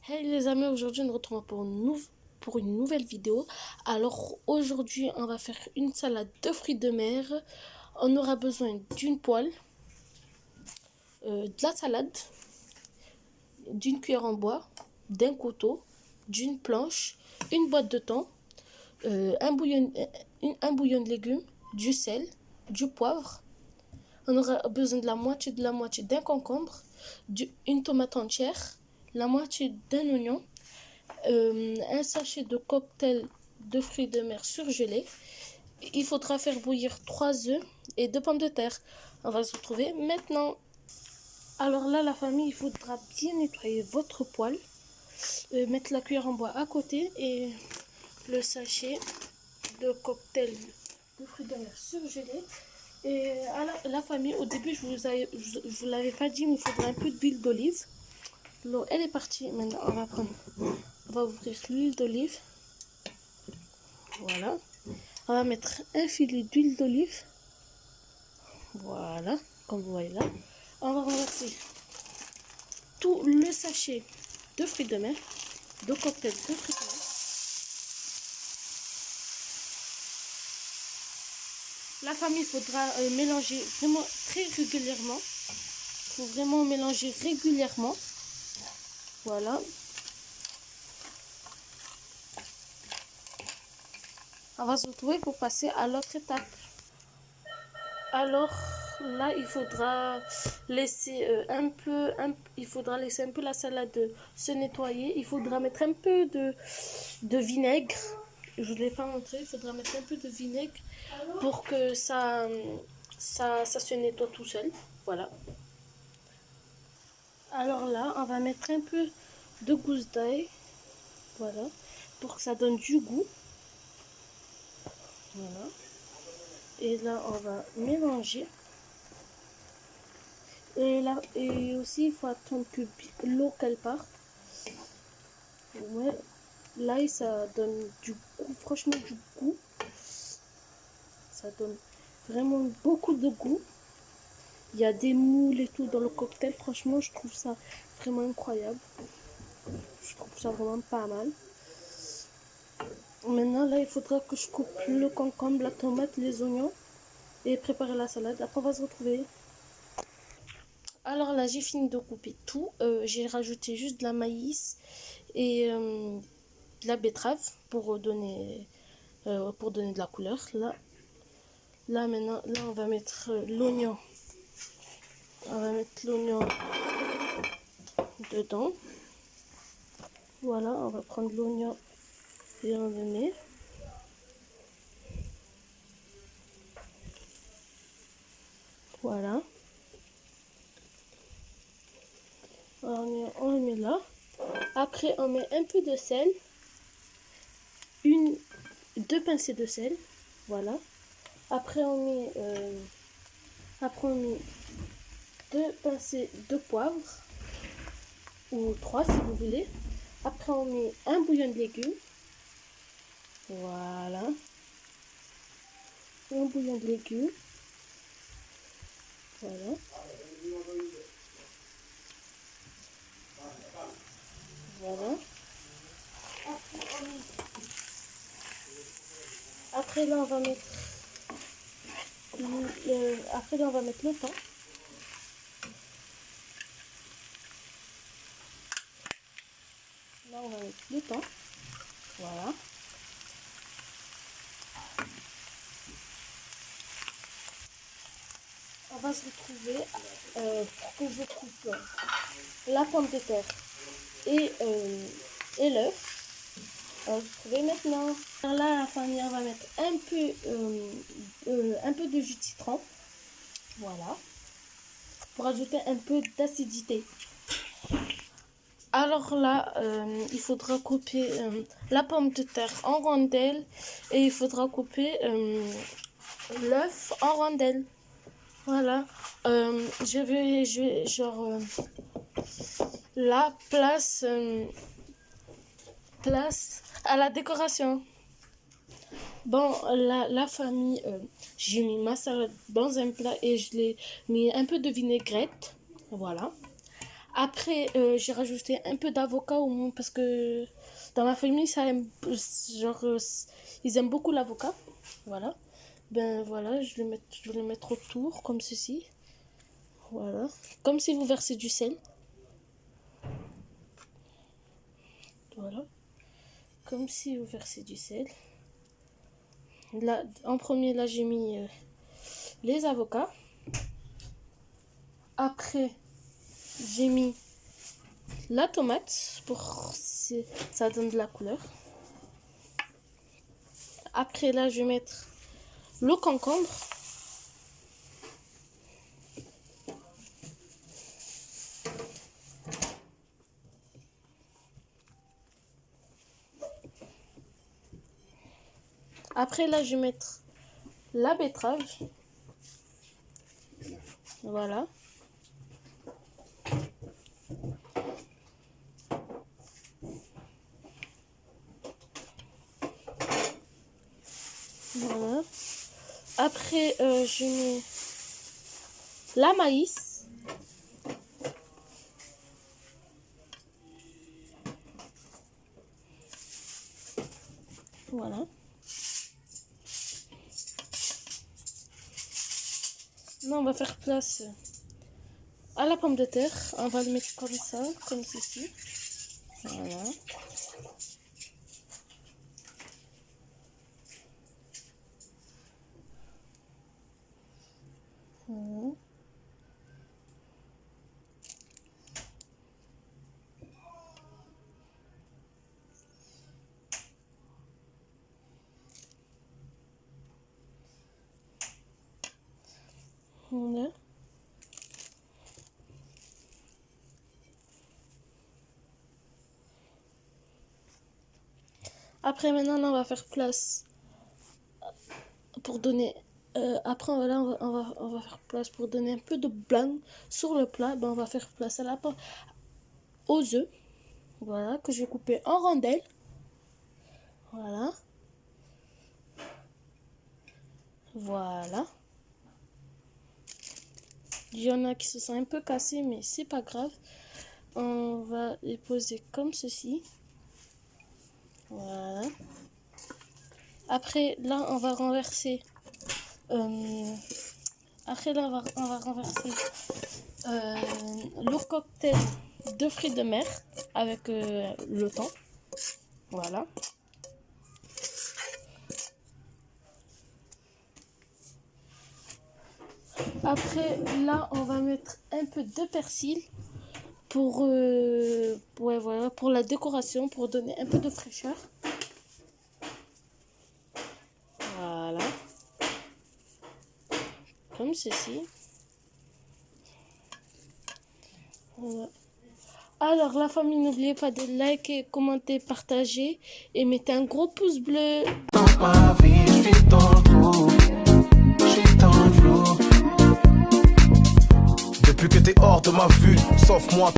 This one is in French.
Hey les amis, aujourd'hui nous retrouvons pour une nouvelle vidéo. Alors aujourd'hui on va faire une salade de fruits de mer. On aura besoin d'une poêle, de la salade, d'une cuillère en bois, d'un couteau, d'une planche, une boîte de thon, un bouillon de légumes, du sel, du poivre. On aura besoin de la moitié d'un concombre, une tomate entière, la moitié d'un oignon, un sachet de cocktail de fruits de mer surgelés. Il faudra faire bouillir 3 œufs et 2 pommes de terre. On va se retrouver maintenant. Alors là, la famille, il faudra bien nettoyer votre poêle, mettre la cuillère en bois à côté et le sachet de cocktail de fruits de mer surgelés. Et à la famille, au début, je vous l'avais pas dit, mais il faudra un peu d'huile d'olive. L'eau, elle est partie. Maintenant, on va ouvrir l'huile d'olive. Voilà. On va mettre un filet d'huile d'olive. Voilà, comme vous voyez là. On va renverser tout le sachet de fruits de mer, de cocktail de fruits de mer. La famille, il faudra mélanger vraiment très régulièrement. Il faut vraiment mélanger régulièrement. Voilà. On va se retrouver pour passer à l'autre étape. Alors là, il faudra laisser il faudra laisser un peu la salade se nettoyer. Il faudra mettre un peu de vinaigre. Je ne vous l'ai pas montré. Il faudra mettre un peu de vinaigre pour que ça se nettoie tout seul. Voilà. Alors là, on va mettre un peu de gousse d'ail. Voilà. Pour que ça donne du goût. Voilà. Et là, on va mélanger. Et là, et aussi, il faut attendre que l'eau qu'elle parte. Ouais. Là, ça donne du goût, franchement du goût. Ça donne vraiment beaucoup de goût. Il y a des moules et tout dans le cocktail. Franchement, je trouve ça vraiment incroyable. Je trouve ça vraiment pas mal. Maintenant, là, il faudra que je coupe le concombre, la tomate, les oignons et préparer la salade. Après, on va se retrouver. Alors là, j'ai fini de couper tout. J'ai rajouté juste de la maïs et de la betterave pour donner de la couleur. Là maintenant, là, on va mettre l'oignon. On va mettre l'oignon dedans. Voilà, on va prendre l'oignon et on le met. Voilà. On le met là. Après, on met un peu de sel. 2 pincées de sel. Voilà. Après, on met 2 pincées de poivre. Ou 3 si vous voulez. Après, on met un bouillon de légumes. Voilà. Un bouillon de légumes. Voilà. Voilà. Après là, on va mettre le thon. Là, on va mettre le thon. Voilà. On va se retrouver pour que je coupe la pomme de terre et l'œuf. On va se retrouver maintenant. Alors là, la famille, on va mettre un peu de jus de citron. Voilà. Pour ajouter un peu d'acidité. Alors là, il faudra couper la pomme de terre en rondelles et il faudra couper l'œuf en rondelles. Voilà. Je vais genre là, place à la décoration. Bon, la famille, j'ai mis ma salade dans un plat et je l'ai mis un peu de vinaigrette. Voilà. Après, j'ai rajouté un peu d'avocat au moins parce que dans ma famille, ça aime, genre, ils aiment beaucoup l'avocat. Voilà. Ben voilà, je vais le mettre autour comme ceci. Voilà. Comme si vous versez du sel. Voilà. Comme si vous versez du sel. Là, en premier, là, j'ai mis les avocats. Après, j'ai mis la tomate pour ça donne de la couleur. Après, là, je vais mettre le concombre. Après, là, je vais mettre la betterave. Voilà. Voilà. Après, je mets la maïs. Voilà. Là, on va faire place à la pomme de terre. On va le mettre comme ça, comme ceci. Voilà. Voilà. Voilà. Après, maintenant, là, on va faire place pour donner. Après, voilà, on va faire place pour donner un peu de blanc sur le plat. Ben, on va faire place aux œufs. Voilà, que je vais couper en rondelles. Voilà. Voilà. Il y en a qui se sont un peu cassés, mais c'est pas grave. On va les poser comme ceci. Voilà. Après, là, on va renverser. Après, là, on va renverser le cocktail de fruits de mer avec le thon. Voilà. Après, là, on va mettre un peu de persil pour, ouais, voilà, pour la décoration, pour donner un peu de fraîcheur. Voilà. Comme ceci. Voilà. Alors, la famille, n'oubliez pas de liker, commenter, partager et mettez un gros pouce bleu. Dans ma vie, je suis dans le flou. Je suis dans le flou. Depuis que t'es hors de ma vue, sauf moi.